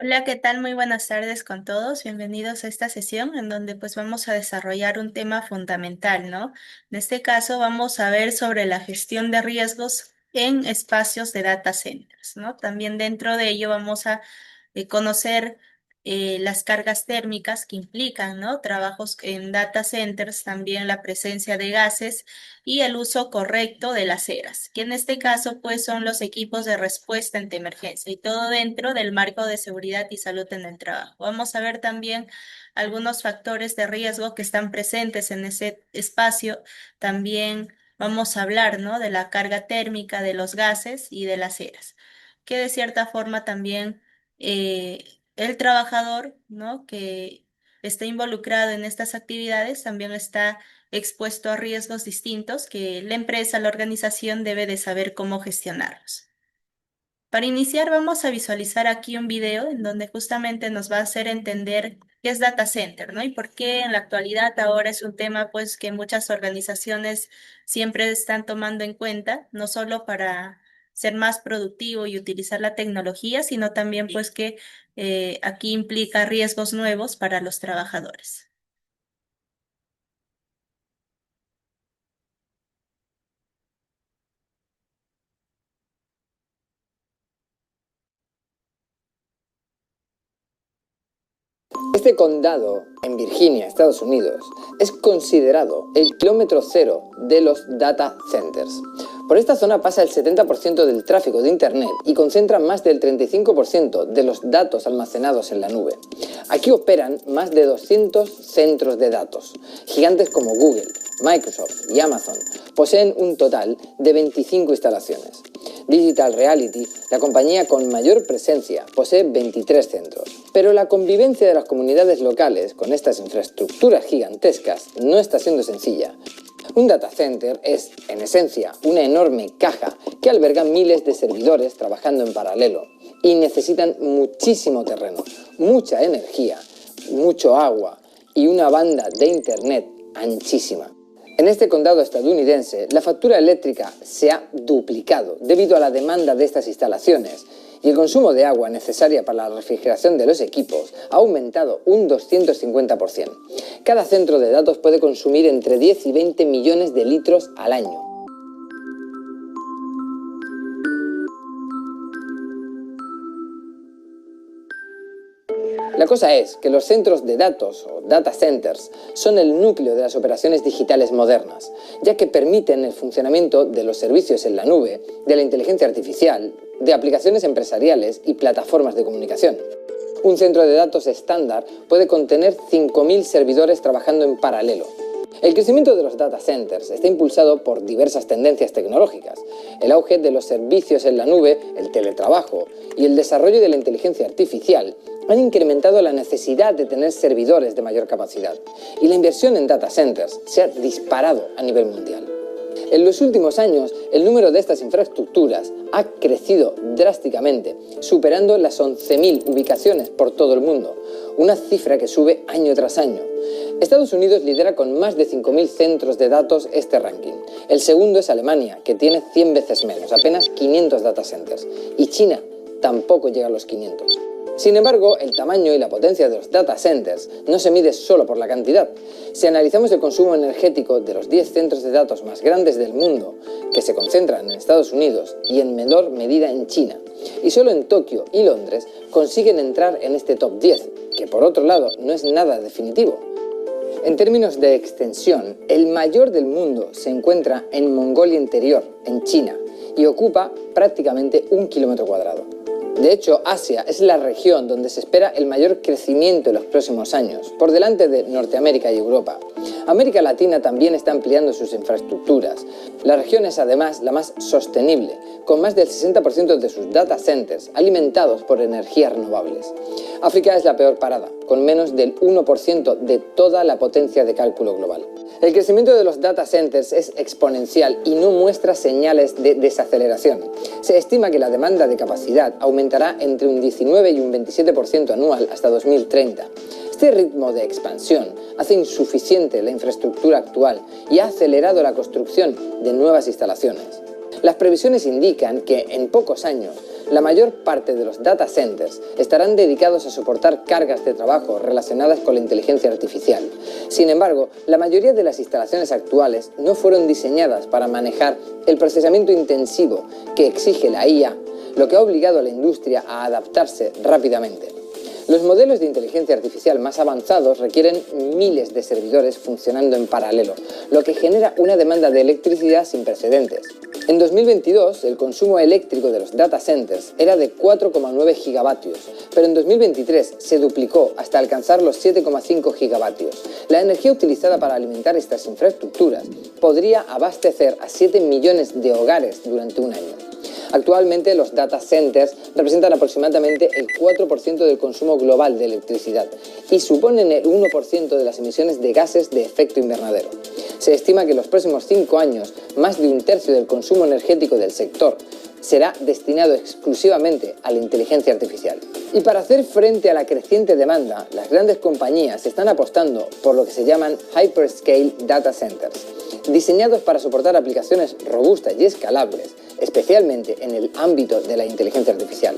Hola, ¿qué tal? Muy buenas tardes con todos. Bienvenidos a esta sesión en donde pues vamos a desarrollar un tema fundamental, ¿no? En este caso vamos a ver sobre la gestión de riesgos en espacios de data centers, ¿no? También dentro de ello vamos a conocer las cargas térmicas que implican, ¿no? Trabajos en data centers, también la presencia de gases y el uso correcto de las eras, que en este caso pues son los equipos de respuesta ante emergencia y todo dentro del marco de seguridad y salud en el trabajo. Vamos a ver también algunos factores de riesgo que están presentes en ese espacio. También vamos a hablar, ¿no? De la carga térmica de los gases y de las eras, que de cierta forma también el trabajador, ¿no? Que está involucrado en estas actividades también está expuesto a riesgos distintos que la empresa, la organización debe de saber cómo gestionarlos. Para iniciar, vamos a visualizar aquí un video en donde justamente nos va a hacer entender qué es data center, ¿no? Y por qué en la actualidad ahora es un tema, pues, que muchas organizaciones siempre están tomando en cuenta, no solo para ser más productivo y utilizar la tecnología, sino también, pues, que aquí implica riesgos nuevos para los trabajadores. Este condado, en Virginia, Estados Unidos, es considerado el kilómetro cero de los data centers. Por esta zona pasa el 70% del tráfico de Internet y concentra más del 35% de los datos almacenados en la nube. Aquí operan más de 200 centros de datos. Gigantes como Google, Microsoft y Amazon poseen un total de 25 instalaciones. Digital Reality, la compañía con mayor presencia, posee 23 centros. Pero la convivencia de las comunidades locales con estas infraestructuras gigantescas no está siendo sencilla. Un data center es, en esencia, una enorme caja que alberga miles de servidores trabajando en paralelo y necesitan muchísimo terreno, mucha energía, mucho agua y una banda de internet anchísima. En este condado estadounidense, la factura eléctrica se ha duplicado debido a la demanda de estas instalaciones y el consumo de agua necesaria para la refrigeración de los equipos ha aumentado un 250%. Cada centro de datos puede consumir entre 10 y 20 millones de litros al año. La cosa es que los centros de datos o data centers son el núcleo de las operaciones digitales modernas, ya que permiten el funcionamiento de los servicios en la nube, de la inteligencia artificial, de aplicaciones empresariales y plataformas de comunicación. Un centro de datos estándar puede contener 5.000 servidores trabajando en paralelo. El crecimiento de los data centers está impulsado por diversas tendencias tecnológicas. El auge de los servicios en la nube, el teletrabajo y el desarrollo de la inteligencia artificial han incrementado la necesidad de tener servidores de mayor capacidad, y la inversión en data centers se ha disparado a nivel mundial. En los últimos años, el número de estas infraestructuras ha crecido drásticamente, superando las 11.000 ubicaciones por todo el mundo, una cifra que sube año tras año. Estados Unidos lidera con más de 5.000 centros de datos este ranking. El segundo es Alemania, que tiene 100 veces menos, apenas 500 data centers, y China tampoco llega a los 500. Sin embargo, el tamaño y la potencia de los data centers no se mide solo por la cantidad. Si analizamos el consumo energético de los 10 centros de datos más grandes del mundo, que se concentran en Estados Unidos y en menor medida en China, y solo en Tokio y Londres consiguen entrar en este top 10, que por otro lado no es nada definitivo. En términos de extensión, el mayor del mundo se encuentra en Mongolia Interior, en China, y ocupa prácticamente 1 kilómetro cuadrado. De hecho, Asia es la región donde se espera el mayor crecimiento en los próximos años, por delante de Norteamérica y Europa. América Latina también está ampliando sus infraestructuras. La región es además la más sostenible, con más del 60% de sus data centers alimentados por energías renovables. África es la peor parada, con menos del 1% de toda la potencia de cálculo global. El crecimiento de los data centers es exponencial y no muestra señales de desaceleración. Se estima que la demanda de capacidad aumentará entre un 19 y un 27% anual hasta 2030. Este ritmo de expansión hace insuficiente la infraestructura actual y ha acelerado la construcción de nuevas instalaciones. Las previsiones indican que en pocos años la mayor parte de los data centers estarán dedicados a soportar cargas de trabajo relacionadas con la inteligencia artificial. Sin embargo, la mayoría de las instalaciones actuales no fueron diseñadas para manejar el procesamiento intensivo que exige la IA, lo que ha obligado a la industria a adaptarse rápidamente. Los modelos de inteligencia artificial más avanzados requieren miles de servidores funcionando en paralelo, lo que genera una demanda de electricidad sin precedentes. En 2022, el consumo eléctrico de los data centers era de 4,9 gigavatios, pero en 2023 se duplicó hasta alcanzar los 7,5 gigavatios. La energía utilizada para alimentar estas infraestructuras podría abastecer a 7 millones de hogares durante un año. Actualmente los data centers representan aproximadamente el 4% del consumo global de electricidad y suponen el 1% de las emisiones de gases de efecto invernadero. Se estima que en los próximos 5 años más de un tercio del consumo energético del sector será destinado exclusivamente a la inteligencia artificial. Y para hacer frente a la creciente demanda, las grandes compañías están apostando por lo que se llaman Hyperscale Data Centers, diseñados para soportar aplicaciones robustas y escalables, especialmente en el ámbito de la inteligencia artificial.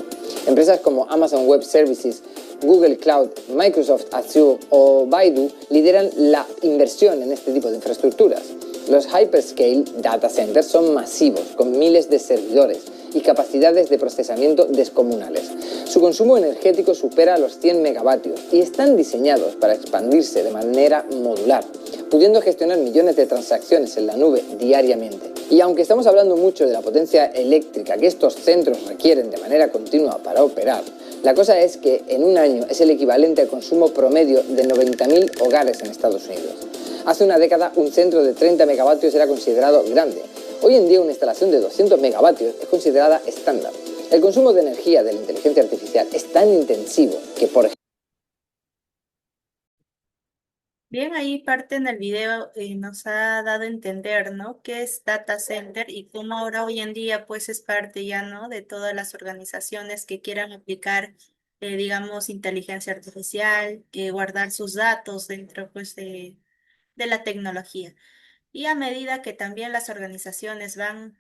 Empresas como Amazon Web Services, Google Cloud, Microsoft Azure o Baidu lideran la inversión en este tipo de infraestructuras. Los Hyperscale Data Centers son masivos, con miles de servidores y capacidades de procesamiento descomunales. Su consumo energético supera los 100 megavatios y están diseñados para expandirse de manera modular, pudiendo gestionar millones de transacciones en la nube diariamente. Y aunque estamos hablando mucho de la potencia eléctrica que estos centros requieren de manera continua para operar, la cosa es que en un año es el equivalente al consumo promedio de 90.000 hogares en Estados Unidos. Hace una década un centro de 30 megavatios era considerado grande. Hoy en día una instalación de 200 megavatios es considerada estándar. El consumo de energía de la inteligencia artificial es tan intensivo que, por ejemplo, Bien, ahí parte en el video nos ha dado a entender, ¿no? ¿Qué es data center y cómo ahora hoy en día pues es parte ya, ¿no? De todas las organizaciones que quieran aplicar, digamos, inteligencia artificial, guardar sus datos dentro pues de la tecnología. Y a medida que también las organizaciones van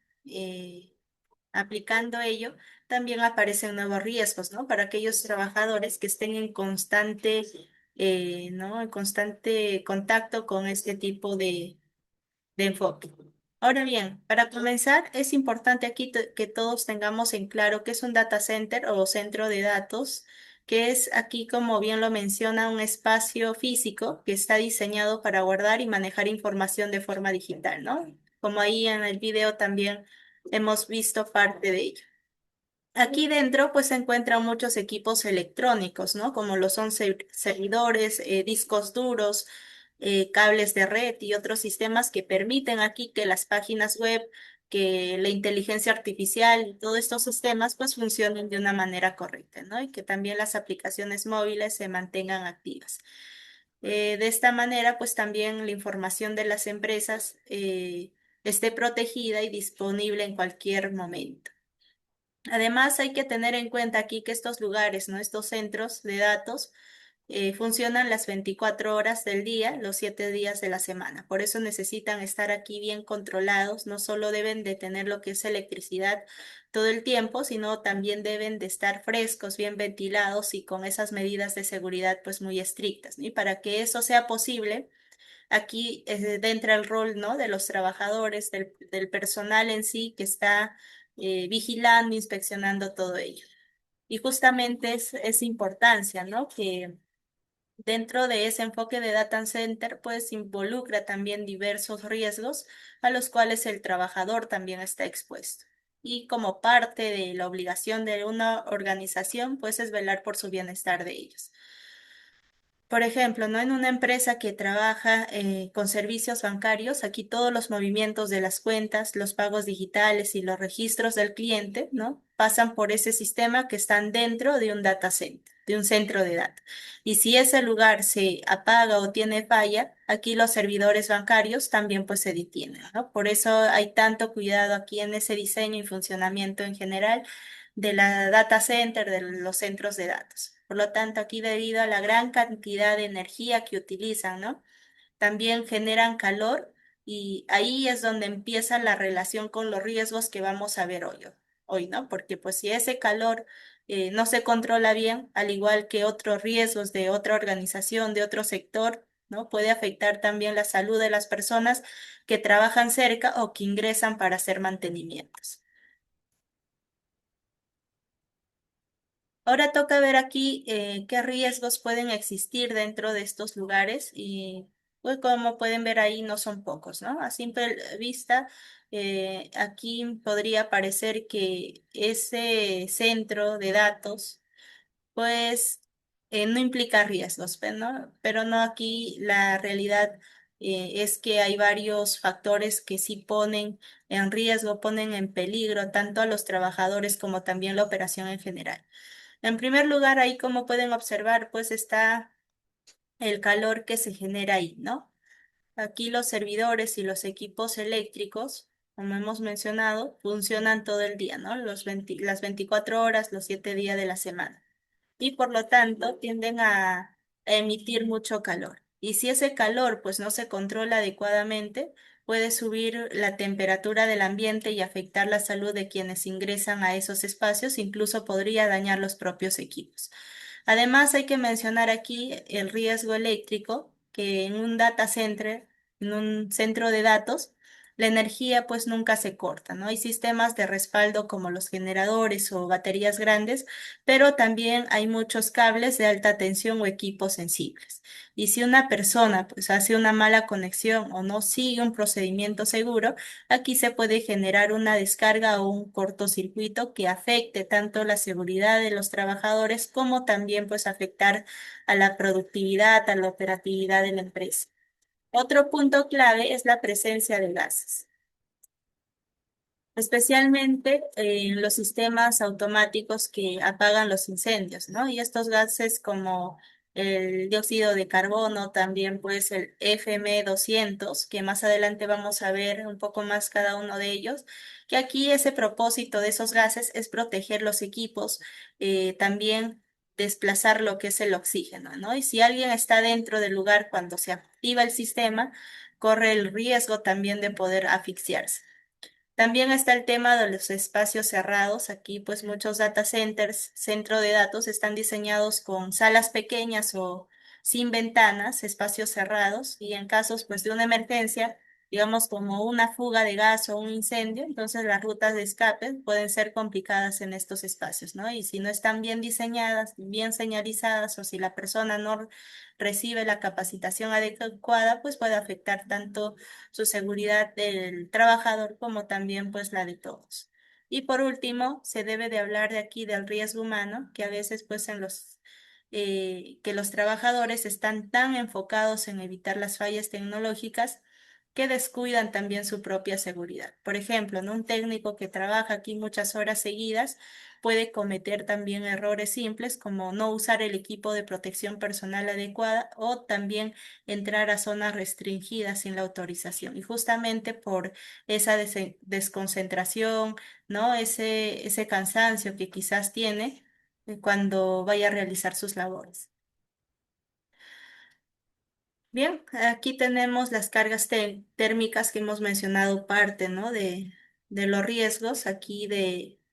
aplicando ello, también aparecen nuevos riesgos, ¿no? Para aquellos trabajadores que estén en constante, ¿no? En constante contacto con este tipo de enfoque. Ahora bien, para comenzar, es importante aquí que todos tengamos en claro qué es un data center o centro de datos, que es aquí, como bien lo menciona, un espacio físico que está diseñado para guardar y manejar información de forma digital, ¿no? Como ahí en el video también hemos visto parte de ello. Aquí dentro pues se encuentran muchos equipos electrónicos, ¿no? Como lo son servidores, discos duros, cables de red y otros sistemas que permiten aquí que las páginas web, que la inteligencia artificial y todos estos sistemas pues funcionen de una manera correcta, ¿no? Y que también las aplicaciones móviles se mantengan activas. De esta manera pues también la información de las empresas esté protegida y disponible en cualquier momento. Además, hay que tener en cuenta aquí que estos lugares, ¿no? Estos centros de datos funcionan las 24 horas del día, los 7 días de la semana. Por eso necesitan estar aquí bien controlados. No solo deben de tener lo que es electricidad todo el tiempo, sino también deben de estar frescos, bien ventilados y con esas medidas de seguridad pues muy estrictas, ¿no? Y para que eso sea posible, aquí entra el rol, ¿no? De los trabajadores, del personal en sí que está vigilando, inspeccionando todo ello. Y justamente es importancia, ¿no? Que dentro de ese enfoque de data center, pues involucra también diversos riesgos a los cuales el trabajador también está expuesto. Y como parte de la obligación de una organización, pues es velar por su bienestar de ellos. Por ejemplo, ¿no? En una empresa que trabaja con servicios bancarios, aquí todos los movimientos de las cuentas, los pagos digitales y los registros del cliente, ¿no? Pasan por ese sistema que están dentro de un data center, de un centro de datos. Y si ese lugar se apaga o tiene falla, aquí los servidores bancarios también pues se detienen, ¿no? Por eso hay tanto cuidado aquí en ese diseño y funcionamiento en general de la data center, de los centros de datos. Por lo tanto, aquí debido a la gran cantidad de energía que utilizan, ¿no? También generan calor Y ahí es donde empieza la relación con los riesgos que vamos a ver hoy, ¿no? Porque pues si ese calor no se controla bien, al igual que otros riesgos de otra organización, de otro sector, ¿no? Puede afectar también la salud de las personas que trabajan cerca o que ingresan para hacer mantenimientos. Ahora toca ver aquí qué riesgos pueden existir dentro de estos lugares y pues como pueden ver ahí no son pocos, ¿no? A simple vista, aquí podría parecer que ese centro de datos pues no implica riesgos, ¿no? Pero no, aquí la realidad es que hay varios factores que sí ponen en riesgo, ponen en peligro tanto a los trabajadores como también la operación en general. En primer lugar, ahí como pueden observar, pues está el calor que se genera ahí, ¿no? Aquí los servidores y los equipos eléctricos, como hemos mencionado, funcionan todo el día, ¿no? Las 24 horas, los 7 días de la semana y por lo tanto tienden a emitir mucho calor. Y si ese calor pues no se controla adecuadamente, puede subir la temperatura del ambiente y afectar la salud de quienes ingresan a esos espacios, incluso podría dañar los propios equipos. Además, hay que mencionar aquí el riesgo eléctrico, que en un data center, en un centro de datos, la energía pues nunca se corta, ¿no? Hay sistemas de respaldo como los generadores o baterías grandes, pero también hay muchos cables de alta tensión o equipos sensibles. Y si una persona pues hace una mala conexión o no sigue un procedimiento seguro, aquí se puede generar una descarga o un cortocircuito que afecte tanto la seguridad de los trabajadores como también pues afectar a la productividad, a la operatividad de la empresa. Otro punto clave es la presencia de gases, especialmente en los sistemas automáticos que apagan los incendios, ¿no? Y estos gases como el dióxido de carbono, también pues el FM200, que más adelante vamos a ver un poco más cada uno de ellos, que aquí ese propósito de esos gases es proteger los equipos, también desplazar lo que es el oxígeno, ¿no? Y si alguien está dentro del lugar cuando se activa el sistema, corre el riesgo también de poder asfixiarse. También está el tema de los espacios cerrados. Aquí, pues muchos data centers, centro de datos, están diseñados con salas pequeñas o sin ventanas, espacios cerrados, y en casos, pues, de una emergencia, digamos como una fuga de gas o un incendio, entonces las rutas de escape pueden ser complicadas en estos espacios, ¿no? Y si no están bien diseñadas, bien señalizadas, o si la persona no recibe la capacitación adecuada, pues puede afectar tanto su seguridad del trabajador como también pues la de todos. Y por último, se debe de hablar de aquí del riesgo humano, que a veces pues que los trabajadores están tan enfocados en evitar las fallas tecnológicas que descuidan también su propia seguridad. Por ejemplo, ¿no? Un técnico que trabaja aquí muchas horas seguidas puede cometer también errores simples como no usar el equipo de protección personal adecuada o también entrar a zonas restringidas sin la autorización. Y justamente por esa desconcentración, ¿no? Ese cansancio que quizás tiene cuando vaya a realizar sus labores. Bien, aquí tenemos las cargas térmicas que hemos mencionado parte, ¿no? De los riesgos aquí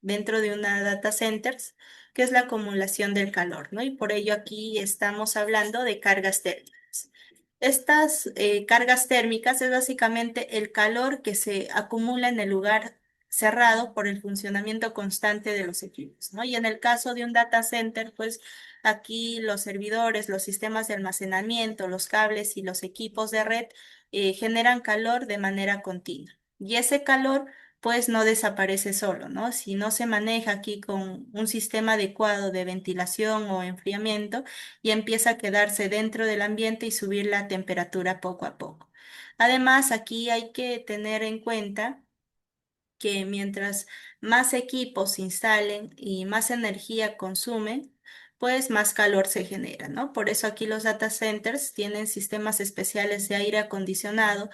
dentro de una data centers, que es la acumulación del calor, ¿no? Y por ello aquí estamos hablando de cargas térmicas. Estas cargas térmicas es básicamente el calor que se acumula en el lugar cerrado por el funcionamiento constante de los equipos, ¿no? Y en el caso de un data center, pues aquí los servidores, los sistemas de almacenamiento, los cables y los equipos de red generan calor de manera continua. Y ese calor pues no desaparece solo, ¿no? Si no se maneja aquí con un sistema adecuado de ventilación o enfriamiento, y empieza a quedarse dentro del ambiente y subir la temperatura poco a poco. Además, aquí hay que tener en cuenta que mientras más equipos se instalen y más energía consumen, pues más calor se genera, ¿no? Por eso aquí los data centers tienen sistemas especiales de aire acondicionado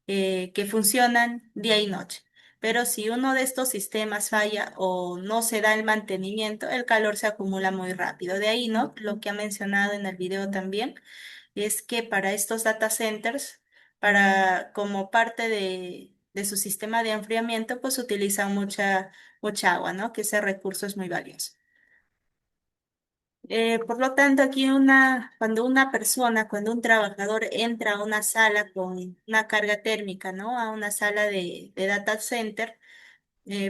que funcionan día y noche. Pero si uno de estos sistemas falla o no se da el mantenimiento, el calor se acumula muy rápido. De ahí, ¿no? Lo que ha mencionado en el video también es que para estos data centers, para, como parte de su sistema de enfriamiento, pues utilizan mucha agua, ¿no? Que ese recurso es muy valioso. Por lo tanto, aquí cuando un trabajador entra a una sala con una carga térmica, ¿no? A una sala de data center,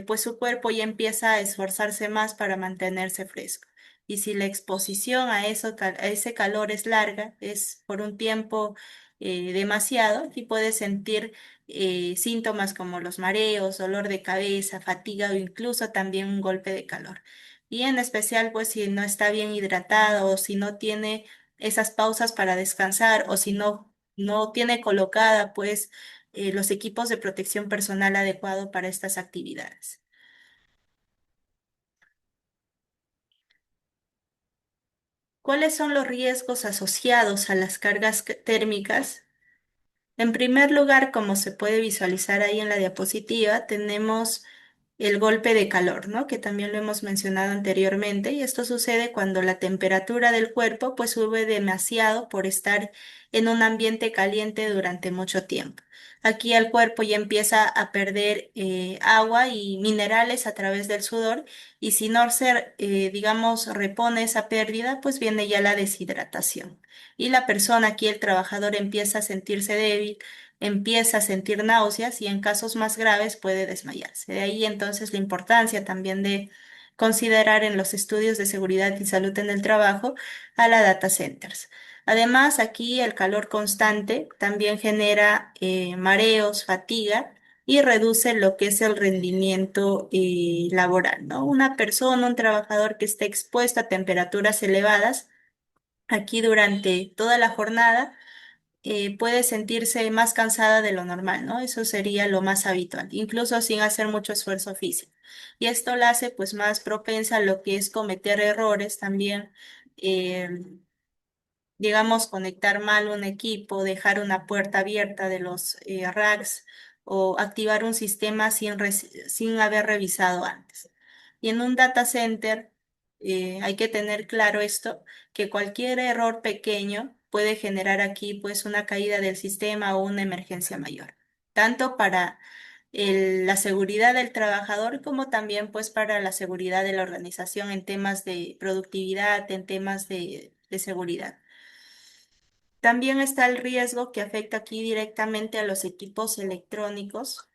pues su cuerpo ya empieza a esforzarse más para mantenerse fresco. Y si la exposición a ese calor es larga, es por un tiempo demasiado, y puede sentir síntomas como los mareos, dolor de cabeza, fatiga o incluso también un golpe de calor. Y en especial, pues si no está bien hidratado o si no tiene esas pausas para descansar o si no tiene colocada, pues los equipos de protección personal adecuado para estas actividades. ¿Cuáles son los riesgos asociados a las cargas térmicas? En primer lugar, como se puede visualizar ahí en la diapositiva, tenemos el golpe de calor, ¿no? Que también lo hemos mencionado anteriormente, y esto sucede cuando la temperatura del cuerpo pues sube demasiado por estar en un ambiente caliente durante mucho tiempo. Aquí el cuerpo ya empieza a perder agua y minerales a través del sudor, y si no se, digamos, repone esa pérdida, pues viene ya la deshidratación. Y la persona, aquí el trabajador, empieza a sentirse débil, empieza a sentir náuseas y en casos más graves puede desmayarse. De ahí entonces la importancia también de considerar en los estudios de seguridad y salud en el trabajo a la data centers. Además, aquí el calor constante también genera mareos, fatiga y reduce lo que es el rendimiento laboral, ¿no? Una persona, un trabajador que esté expuesto a temperaturas elevadas, aquí durante toda la jornada, puede sentirse más cansada de lo normal, ¿no? Eso sería lo más habitual, incluso sin hacer mucho esfuerzo físico. Y esto la hace pues más propensa a lo que es cometer errores también, eh, digamos, conectar mal un equipo, dejar una puerta abierta de los racks o activar un sistema sin haber revisado antes. Y en un data center hay que tener claro esto, que cualquier error pequeño puede generar aquí pues una caída del sistema o una emergencia mayor, tanto para la seguridad del trabajador como también pues para la seguridad de la organización en temas de productividad, en temas de seguridad. También está el riesgo que afecta aquí directamente a los equipos electrónicos.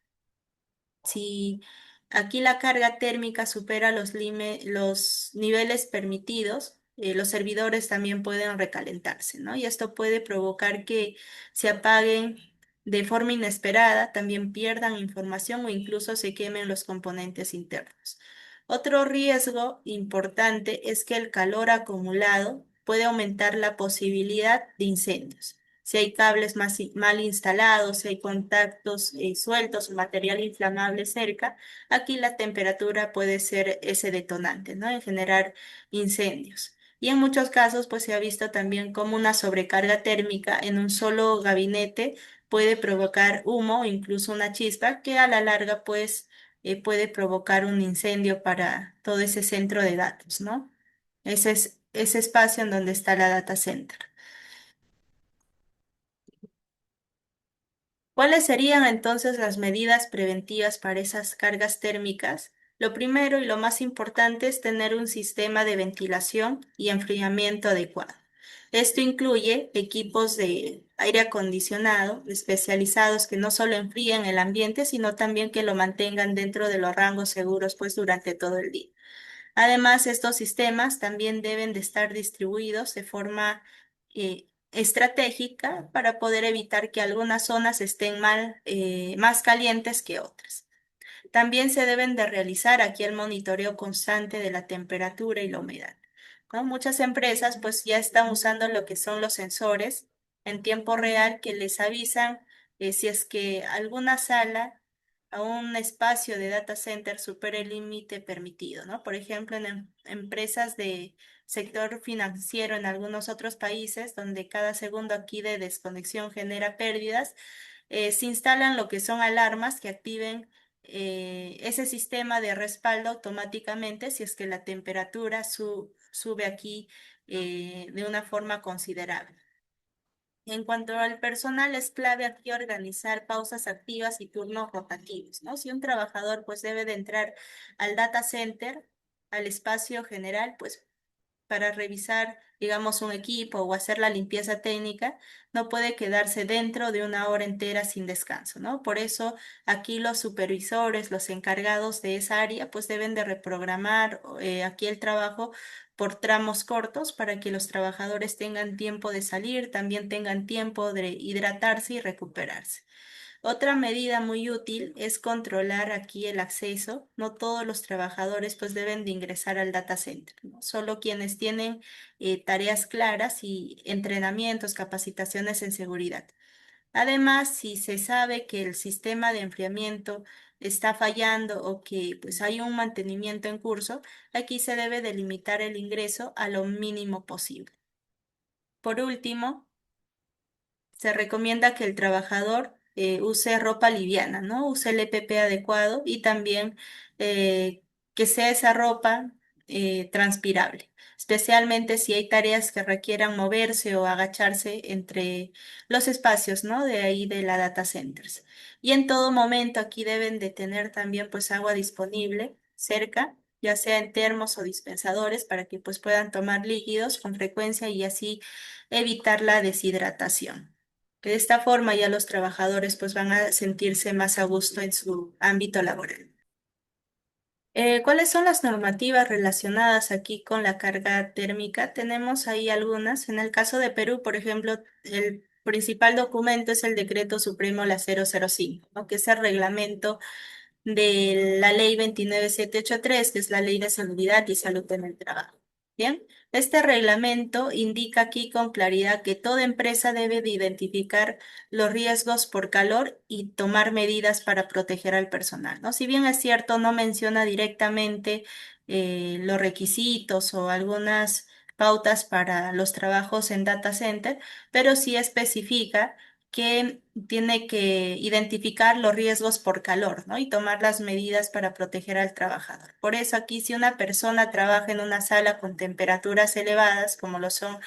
Si aquí la carga térmica supera los niveles permitidos, los servidores también pueden recalentarse, ¿no? Y esto puede provocar que se apaguen de forma inesperada, también pierdan información o incluso se quemen los componentes internos. Otro riesgo importante es que el calor acumulado puede aumentar la posibilidad de incendios. Si hay cables mal instalados, si hay contactos sueltos o material inflamable cerca, aquí la temperatura puede ser ese detonante, ¿no? En generar incendios. Y en muchos casos, pues se ha visto también como una sobrecarga térmica en un solo gabinete puede provocar humo o incluso una chispa que a la larga, pues, puede provocar un incendio para todo ese centro de datos, ¿no? Ese es ese espacio en donde está la data center. ¿Cuáles serían entonces las medidas preventivas para esas cargas térmicas? Lo primero y lo más importante es tener un sistema de ventilación y enfriamiento adecuado. Esto incluye equipos de aire acondicionado especializados que no solo enfríen el ambiente, sino también que lo mantengan dentro de los rangos seguros pues durante todo el día. Además, estos sistemas también deben de estar distribuidos de forma estratégica para poder evitar que algunas zonas estén más calientes que otras. También se deben de realizar aquí el monitoreo constante de la temperatura y la humedad, ¿no? Muchas empresas pues ya están usando lo que son los sensores en tiempo real que les avisan si es que alguna sala a un espacio de data center supera el límite permitido, ¿no? Por ejemplo, en empresas de sector financiero en algunos otros países donde cada segundo aquí de desconexión genera pérdidas, se instalan lo que son alarmas que activen ese sistema de respaldo automáticamente si es que la temperatura sube aquí de una forma considerable. En cuanto al personal, es clave aquí organizar pausas activas y turnos rotativos, ¿no? Si un trabajador pues debe de entrar al data center, al espacio general, pues para revisar, digamos, un equipo o hacer la limpieza técnica, no puede quedarse dentro de una hora entera sin descanso, ¿no? Por eso aquí los supervisores, los encargados de esa área, pues deben de reprogramar aquí el trabajo por tramos cortos para que los trabajadores tengan tiempo de salir, también tengan tiempo de hidratarse y recuperarse. Otra medida muy útil es controlar aquí el acceso. No todos los trabajadores pues deben de ingresar al data center, ¿no? Solo quienes tienen tareas claras y entrenamientos, capacitaciones en seguridad. Además, si se sabe que el sistema de enfriamiento está fallando o que pues hay un mantenimiento en curso, aquí se debe delimitar el ingreso a lo mínimo posible. Por último, se recomienda que el trabajador use ropa liviana, ¿no? Use el EPP adecuado y también que sea esa ropa transpirable, especialmente si hay tareas que requieran moverse o agacharse entre los espacios, ¿no? De ahí de la data centers. Y en todo momento aquí deben de tener también pues agua disponible cerca, ya sea en termos o dispensadores para que pues puedan tomar líquidos con frecuencia y así evitar la deshidratación. De esta forma ya los trabajadores pues van a sentirse más a gusto en su ámbito laboral. ¿Cuáles son las normativas relacionadas aquí con la carga térmica? Tenemos ahí algunas. En el caso de Perú, por ejemplo, el principal documento es el Decreto Supremo la 005, ¿no? Que es el reglamento de la ley 29783, que es la ley de seguridad y salud en el trabajo. Bien, este reglamento indica aquí con claridad que toda empresa debe de identificar los riesgos por calor y tomar medidas para proteger al personal, ¿no? Si bien es cierto, no menciona directamente los requisitos o algunas pautas para los trabajos en data center, pero sí especifica que tiene que identificar los riesgos por calor, ¿no? Y tomar las medidas para proteger al trabajador. Por eso aquí, si una persona trabaja en una sala con temperaturas elevadas, como lo son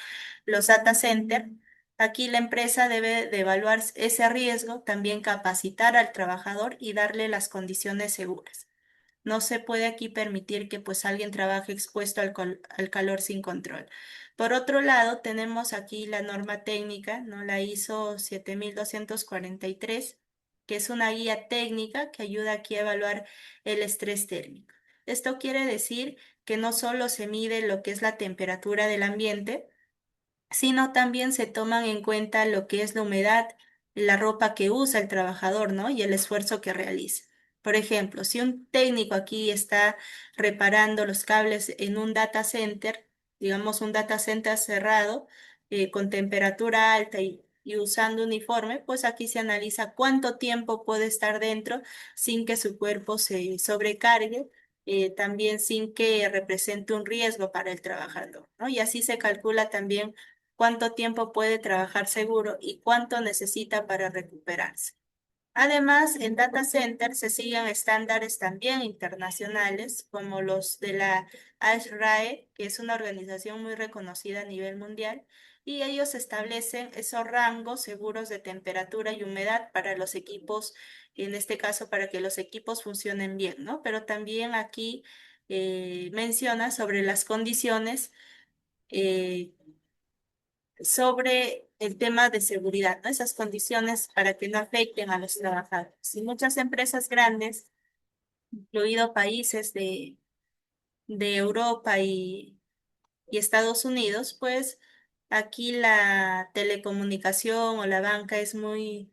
los data center, aquí la empresa debe de evaluar ese riesgo, también capacitar al trabajador y darle las condiciones seguras. No se puede aquí permitir que pues alguien trabaje expuesto al calor sin control. Por otro lado, tenemos aquí la norma técnica, ¿no? La ISO 7243, que es una guía técnica que ayuda aquí a evaluar el estrés térmico. Esto quiere decir que no solo se mide lo que es la temperatura del ambiente, sino también se toman en cuenta lo que es la humedad, la ropa que usa el trabajador, ¿no? Y el esfuerzo que realiza. Por ejemplo, si un técnico aquí está reparando los cables en un data center, digamos un data center cerrado, con temperatura alta y usando uniforme, pues aquí se analiza cuánto tiempo puede estar dentro sin que su cuerpo se sobrecargue, también sin que represente un riesgo para el trabajador, ¿no? Y así se calcula también cuánto tiempo puede trabajar seguro y cuánto necesita para recuperarse. Además, en data center se siguen estándares también internacionales, como los de la ASHRAE, que es una organización muy reconocida a nivel mundial, y ellos establecen esos rangos seguros de temperatura y humedad para los equipos, en este caso para que los equipos funcionen bien, ¿no? Pero también aquí menciona sobre las condiciones eh, sobre el tema de seguridad, ¿no? Esas condiciones para que no afecten a los trabajadores. Y muchas empresas grandes, incluidos países de Europa y Estados Unidos, pues aquí la telecomunicación o la banca es muy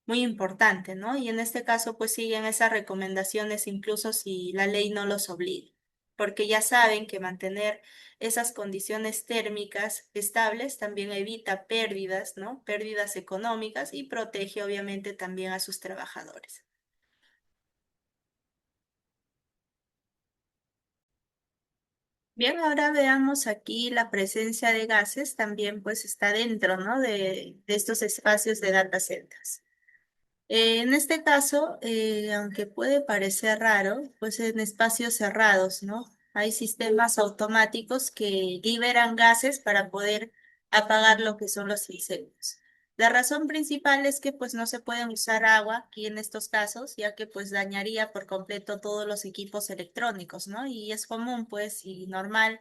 importante, ¿no? Y en este caso, pues siguen esas recomendaciones incluso si la ley no los obliga, porque ya saben que mantener esas condiciones térmicas estables también evita pérdidas, ¿no? Pérdidas económicas y protege obviamente también a sus trabajadores. Bien, ahora veamos aquí la presencia de gases, también pues está dentro, ¿no? De estos espacios de data centers. En este caso, aunque puede parecer raro, pues en espacios cerrados, ¿no? Hay sistemas automáticos que liberan gases para poder apagar lo que son los incendios. La razón principal es que pues no se puede usar agua aquí en estos casos, ya que pues dañaría por completo todos los equipos electrónicos, ¿no? Y es común pues y normal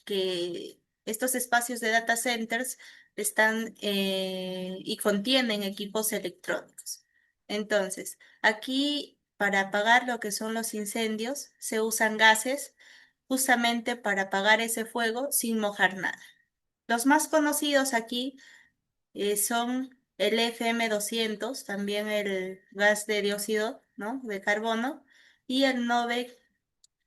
que estos espacios de data centers están y contienen equipos electrónicos. Entonces, aquí para apagar lo que son los incendios se usan gases justamente para apagar ese fuego sin mojar nada. Los más conocidos aquí son el FM200, también el gas de dióxido, ¿no? de carbono, y el NOVEC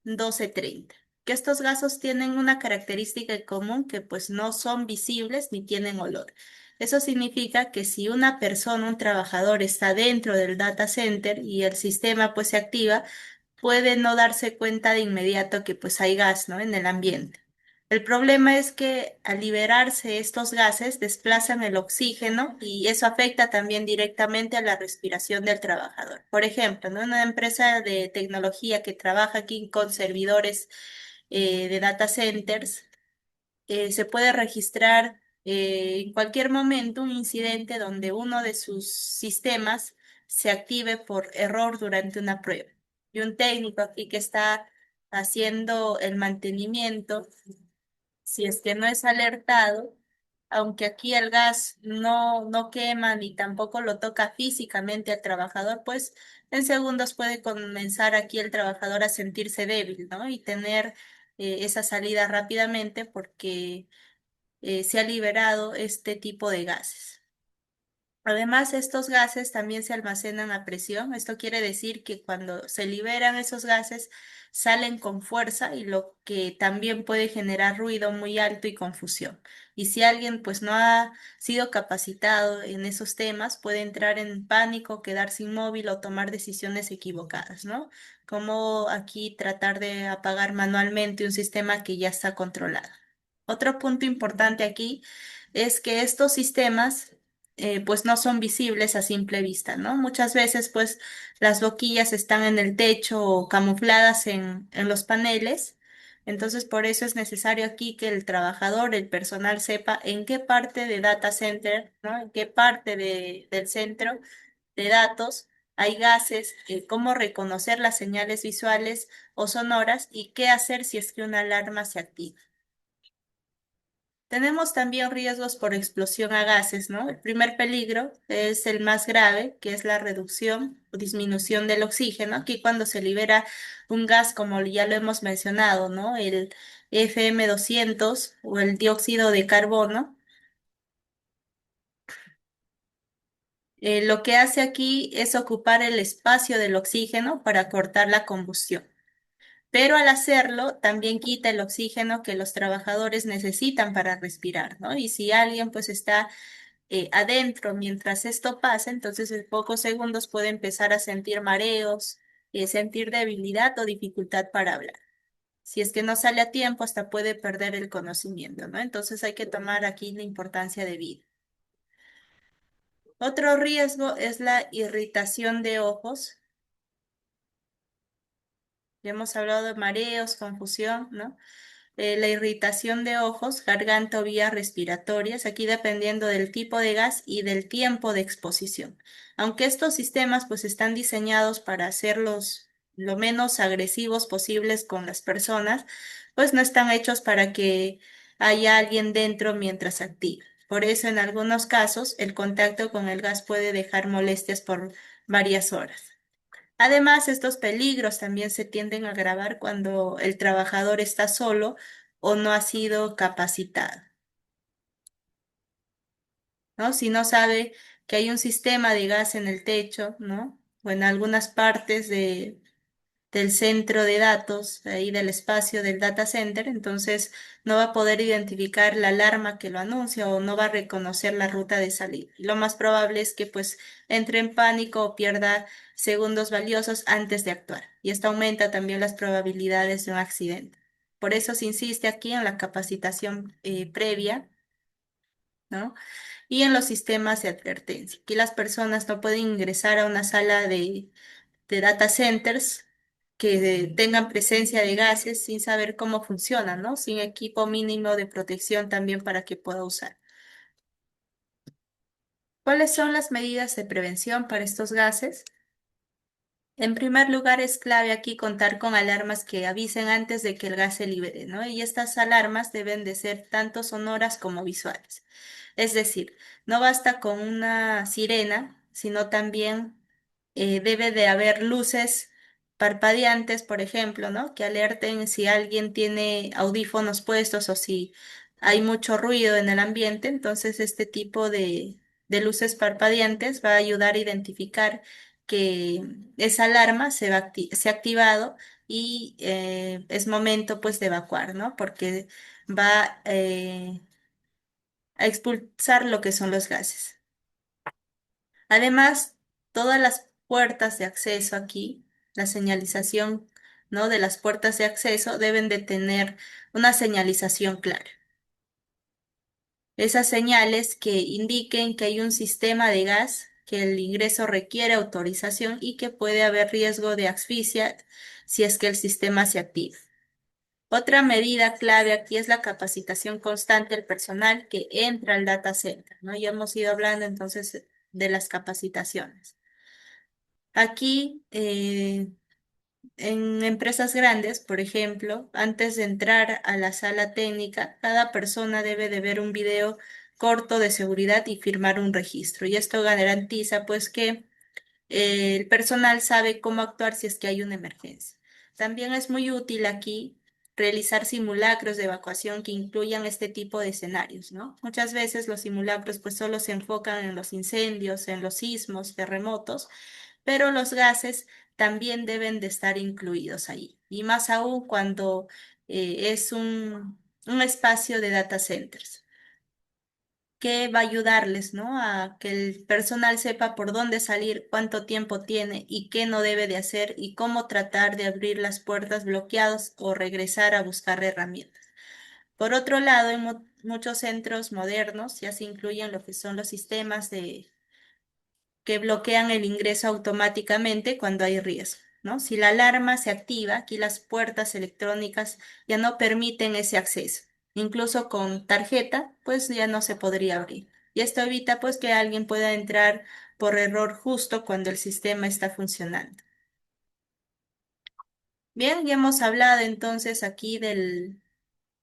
1230, que estos gases tienen una característica en común que pues no son visibles ni tienen olor. Eso significa que si una persona, un trabajador está dentro del data center y el sistema pues se activa, puede no darse cuenta de inmediato que pues hay gas, ¿no? en el ambiente. El problema es que al liberarse estos gases desplazan el oxígeno y eso afecta también directamente a la respiración del trabajador. Por ejemplo, ¿no? Una empresa de tecnología que trabaja aquí con servidores de data centers, se puede registrar en cualquier momento un incidente donde uno de sus sistemas se active por error durante una prueba. Y un técnico aquí que está haciendo el mantenimiento, si es que no es alertado, aunque aquí el gas no quema ni tampoco lo toca físicamente al trabajador, pues en segundos puede comenzar aquí el trabajador a sentirse débil, ¿no? Y tener esa salida rápidamente porque se ha liberado este tipo de gases. Además, estos gases también se almacenan a presión. Esto quiere decir que cuando se liberan esos gases, salen con fuerza y lo que también puede generar ruido muy alto y confusión. Y si alguien pues no ha sido capacitado en esos temas, puede entrar en pánico, quedarse inmóvil o tomar decisiones equivocadas, ¿no? Como aquí tratar de apagar manualmente un sistema que ya está controlado. Otro punto importante aquí es que estos sistemas pues no son visibles a simple vista, ¿no? Muchas veces pues las boquillas están en el techo o camufladas en los paneles, entonces por eso es necesario aquí que el trabajador, el personal sepa en qué parte de data center, ¿no? En qué parte del centro de datos hay gases, cómo reconocer las señales visuales o sonoras y qué hacer si es que una alarma se activa. Tenemos también riesgos por explosión a gases, ¿no? El primer peligro es el más grave, que es la reducción o disminución del oxígeno. Aquí cuando se libera un gas, como ya lo hemos mencionado, ¿no? El FM200 o el dióxido de carbono, lo que hace aquí es ocupar el espacio del oxígeno para cortar la combustión. Pero al hacerlo, también quita el oxígeno que los trabajadores necesitan para respirar, ¿no? Y si alguien pues está adentro mientras esto pasa, entonces en pocos segundos puede empezar a sentir mareos, sentir debilidad o dificultad para hablar. Si es que no sale a tiempo, hasta puede perder el conocimiento, ¿no? Entonces hay que tomar aquí la importancia de vida. Otro riesgo es la irritación de ojos. Ya hemos hablado de mareos, confusión, ¿no? La irritación de ojos, garganta o vías respiratorias, aquí dependiendo del tipo de gas y del tiempo de exposición. Aunque estos sistemas pues están diseñados para hacerlos lo menos agresivos posibles con las personas, pues no están hechos para que haya alguien dentro mientras activa. Por eso en algunos casos el contacto con el gas puede dejar molestias por varias horas. Además, estos peligros también se tienden a agravar cuando el trabajador está solo o no ha sido capacitado, ¿no? Si no sabe que hay un sistema de gas en el techo, ¿no? O en algunas partes del centro de datos, ahí del espacio del data center, entonces no va a poder identificar la alarma que lo anuncia o no va a reconocer la ruta de salida. Y lo más probable es que pues entre en pánico o pierda segundos valiosos antes de actuar. Y esto aumenta también las probabilidades de un accidente. Por eso se insiste aquí en la capacitación previa, ¿no? Y en los sistemas de advertencia. Aquí las personas no pueden ingresar a una sala de data centers que tengan presencia de gases sin saber cómo funcionan, ¿no? Sin equipo mínimo de protección también para que pueda usar. ¿Cuáles son las medidas de prevención para estos gases? En primer lugar, es clave aquí contar con alarmas que avisen antes de que el gas se libere, ¿no? Y estas alarmas deben de ser tanto sonoras como visuales. Es decir, no basta con una sirena, sino también debe de haber luces parpadeantes, por ejemplo, ¿no? Que alerten si alguien tiene audífonos puestos o si hay mucho ruido en el ambiente. Entonces, este tipo de luces parpadeantes va a ayudar a identificar que esa alarma se ha activado y es momento pues de evacuar, ¿no? Porque va a expulsar lo que son los gases. Además, todas las puertas de acceso aquí, la señalización, ¿no? De las puertas de acceso deben de tener una señalización clara. Esas señales que indiquen que hay un sistema de gas, que el ingreso requiere autorización y que puede haber riesgo de asfixia si es que el sistema se activa. Otra medida clave aquí es la capacitación constante del personal que entra al data center, ¿no? Ya hemos ido hablando entonces de las capacitaciones. Aquí, en empresas grandes, por ejemplo, antes de entrar a la sala técnica, cada persona debe de ver un video corto de seguridad y firmar un registro. Y esto garantiza, pues, que el personal sabe cómo actuar si es que hay una emergencia. También es muy útil aquí realizar simulacros de evacuación que incluyan este tipo de escenarios, ¿no? Muchas veces los simulacros pues solo se enfocan en los incendios, en los sismos, terremotos, pero los gases también deben de estar incluidos ahí. Y más aún cuando es un espacio de data centers que va a ayudarles, ¿no? A que el personal sepa por dónde salir, cuánto tiempo tiene y qué no debe de hacer y cómo tratar de abrir las puertas bloqueadas o regresar a buscar herramientas. Por otro lado, en muchos centros modernos ya se incluyen lo que son los sistemas que bloquean el ingreso automáticamente cuando hay riesgo, ¿no? Si la alarma se activa, aquí las puertas electrónicas ya no permiten ese acceso. Incluso con tarjeta, pues ya no se podría abrir. Y esto evita pues que alguien pueda entrar por error justo cuando el sistema está funcionando. Bien, ya hemos hablado entonces aquí de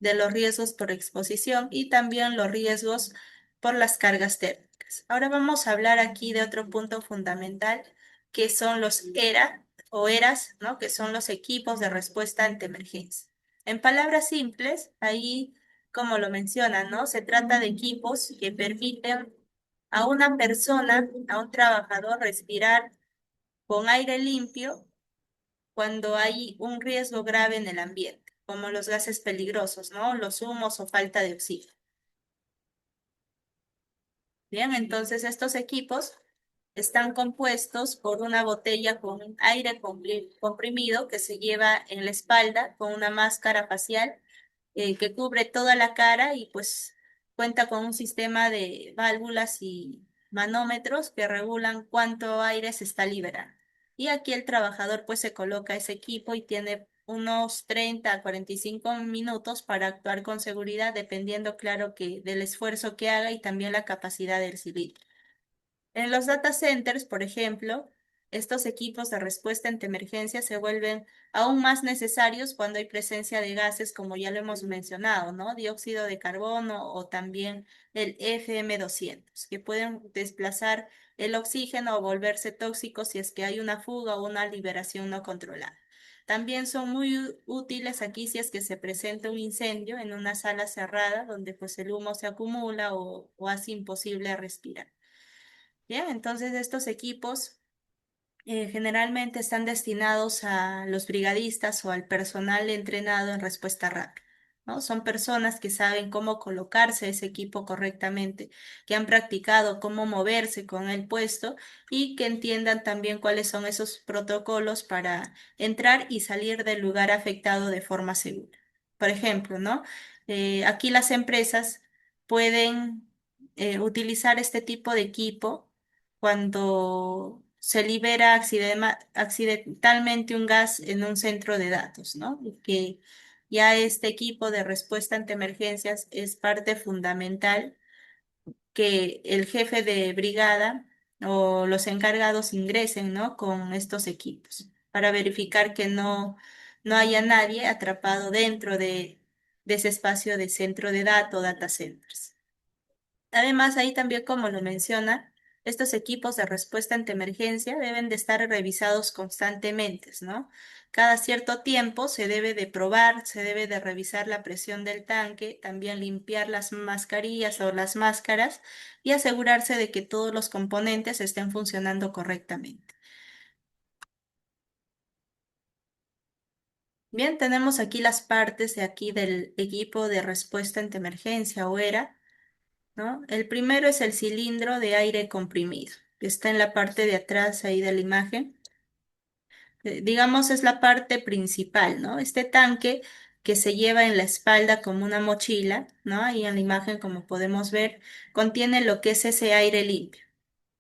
los riesgos por exposición y también los riesgos por las cargas térmicas. Ahora vamos a hablar aquí de otro punto fundamental, que son los ERA o ERAs, ¿no? Que son los equipos de respuesta ante emergencia. En palabras simples, ahí, como lo mencionan, ¿no? Se trata de equipos que permiten a una persona, a un trabajador, respirar con aire limpio cuando hay un riesgo grave en el ambiente, como los gases peligrosos, ¿no? Los humos o falta de oxígeno. Bien, entonces estos equipos están compuestos por una botella con aire comprimido que se lleva en la espalda con una máscara facial que cubre toda la cara y pues cuenta con un sistema de válvulas y manómetros que regulan cuánto aire se está liberando. Y aquí el trabajador pues se coloca ese equipo y tiene unos 30 a 45 minutos para actuar con seguridad, dependiendo, claro, que del esfuerzo que haga y también la capacidad del cilindro. En los data centers, por ejemplo, estos equipos de respuesta ante emergencias se vuelven aún más necesarios cuando hay presencia de gases, como ya lo hemos mencionado, ¿no? Dióxido de carbono o también el FM200, que pueden desplazar el oxígeno o volverse tóxicos si es que hay una fuga o una liberación no controlada. También son muy útiles aquí si es que se presenta un incendio en una sala cerrada donde pues el humo se acumula o hace imposible respirar. Bien, entonces estos equipos generalmente están destinados a los brigadistas o al personal entrenado en respuesta rápida, ¿no? Son personas que saben cómo colocarse ese equipo correctamente, que han practicado cómo moverse con el puesto y que entiendan también cuáles son esos protocolos para entrar y salir del lugar afectado de forma segura. Por ejemplo, ¿no? Aquí las empresas pueden utilizar este tipo de equipo cuando se libera accidentalmente un gas en un centro de datos, ¿no? Y que ya este equipo de respuesta ante emergencias es parte fundamental que el jefe de brigada o los encargados ingresen, ¿no? Con estos equipos para verificar que no haya nadie atrapado dentro de ese espacio de centro de datos, data centers. Además, ahí también, como lo menciona, estos equipos de respuesta ante emergencia deben de estar revisados constantemente, ¿no? Cada cierto tiempo se debe de probar, se debe de revisar la presión del tanque, también limpiar las mascarillas o las máscaras y asegurarse de que todos los componentes estén funcionando correctamente. Bien, tenemos aquí las partes de aquí del equipo de respuesta ante emergencia o ERA. ¿No? El primero es el cilindro de aire comprimido, que está en la parte de atrás ahí de la imagen. Digamos, es la parte principal, ¿no? Este tanque que se lleva en la espalda como una mochila, ¿no? Ahí en la imagen, como podemos ver, contiene lo que es ese aire limpio.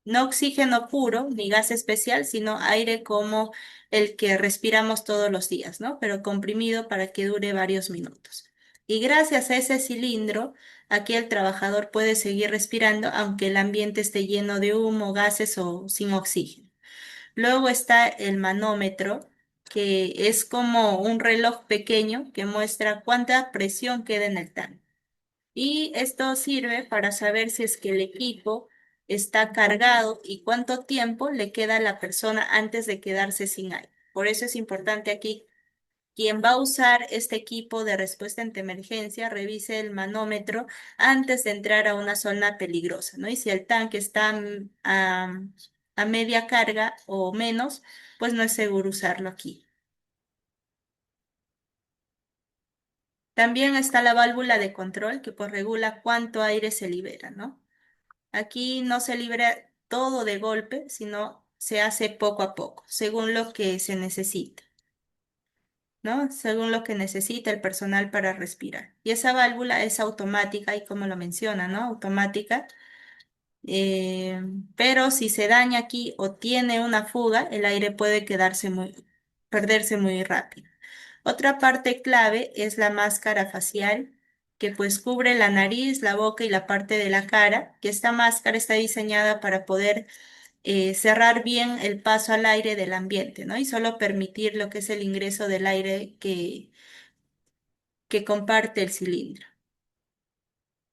No oxígeno puro ni gas especial, sino aire como el que respiramos todos los días, ¿no? Pero comprimido para que dure varios minutos. Y gracias a ese cilindro, aquí el trabajador puede seguir respirando aunque el ambiente esté lleno de humo, gases o sin oxígeno. Luego está el manómetro, que es como un reloj pequeño que muestra cuánta presión queda en el tanque. Y esto sirve para saber si es que el equipo está cargado y cuánto tiempo le queda a la persona antes de quedarse sin aire. Por eso es importante aquí, quien va a usar este equipo de respuesta ante emergencia, revise el manómetro antes de entrar a una zona peligrosa, ¿no? Y si el tanque está a media carga o menos, pues no es seguro usarlo aquí. También está la válvula de control que pues regula cuánto aire se libera, ¿no? Aquí no se libera todo de golpe, sino se hace poco a poco, según lo que se necesita, ¿no? Según lo que necesita el personal para respirar. Y esa válvula es automática, y como lo menciona, ¿no? Automática. eh, pero si se daña aquí o tiene una fuga, el aire puede perderse muy rápido. Otra parte clave es la máscara facial, que pues cubre la nariz, la boca y la parte de la cara, que esta máscara está diseñada para poder cerrar bien el paso al aire del ambiente, ¿no? Y solo permitir lo que es el ingreso del aire que comparte el cilindro.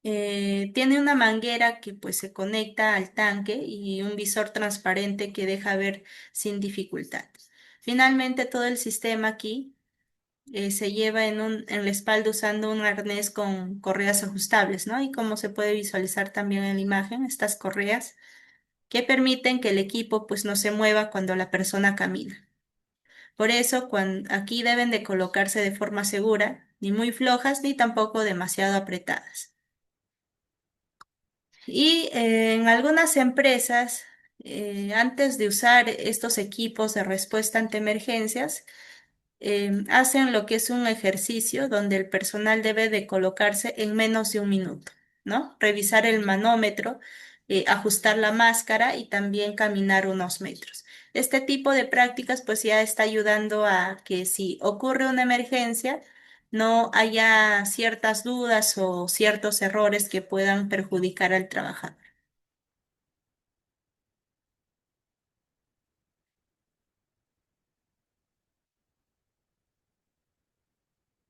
Tiene una manguera que pues se conecta al tanque y un visor transparente que deja ver sin dificultad. Finalmente, todo el sistema aquí se lleva en la espalda usando un arnés con correas ajustables, ¿no? Y como se puede visualizar también en la imagen, estas correas que permiten que el equipo pues no se mueva cuando la persona camina. Por eso, aquí deben de colocarse de forma segura, ni muy flojas ni tampoco demasiado apretadas. Y en algunas empresas, antes de usar estos equipos de respuesta ante emergencias, hacen lo que es un ejercicio donde el personal debe de colocarse en menos de un minuto, ¿no? Revisar el manómetro, ajustar la máscara y también caminar unos metros. Este tipo de prácticas pues ya está ayudando a que si ocurre una emergencia, no haya ciertas dudas o ciertos errores que puedan perjudicar al trabajador.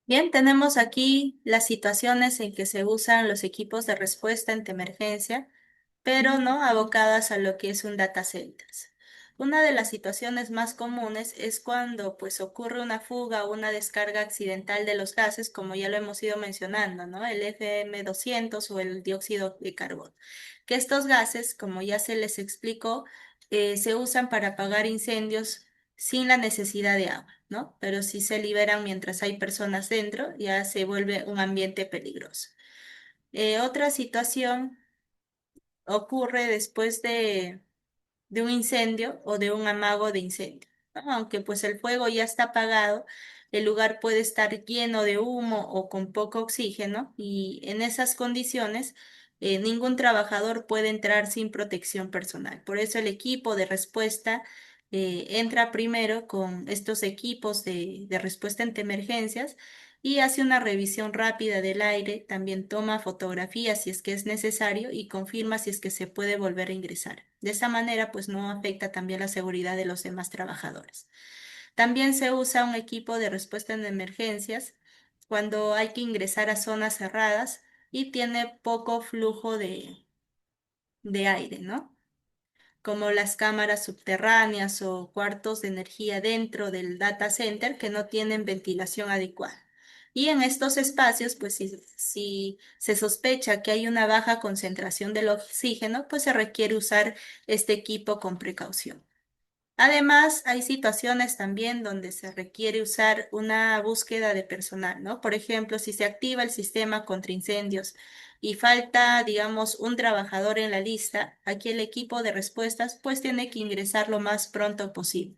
Bien, tenemos aquí las situaciones en que se usan los equipos de respuesta ante emergencia, pero no abocadas a lo que es un data centers. Una de las situaciones más comunes es cuando pues ocurre una fuga o una descarga accidental de los gases, como ya lo hemos ido mencionando, ¿no? El FM200 o el dióxido de carbono. Que estos gases, como ya se les explicó, se usan para apagar incendios sin la necesidad de agua, ¿no? Pero si se liberan mientras hay personas dentro, ya se vuelve un ambiente peligroso. Otra situación ocurre después de un incendio o de un amago de incendio, ¿no? Aunque pues el fuego ya está apagado, el lugar puede estar lleno de humo o con poco oxígeno y en esas condiciones ningún trabajador puede entrar sin protección personal. Por eso el equipo de respuesta entra primero con estos equipos de respuesta ante emergencias y hace una revisión rápida del aire, también toma fotografías si es que es necesario y confirma si es que se puede volver a ingresar. De esa manera, pues no afecta también la seguridad de los demás trabajadores. También se usa un equipo de respuesta en emergencias cuando hay que ingresar a zonas cerradas y tiene poco flujo de aire, ¿no? Como las cámaras subterráneas o cuartos de energía dentro del data center que no tienen ventilación adecuada. Y en estos espacios, pues si se sospecha que hay una baja concentración del oxígeno, pues se requiere usar este equipo con precaución. Además, hay situaciones también donde se requiere usar una búsqueda de personal, ¿no? Por ejemplo, si se activa el sistema contra incendios y falta, digamos, un trabajador en la lista, aquí el equipo de respuestas pues tiene que ingresar lo más pronto posible.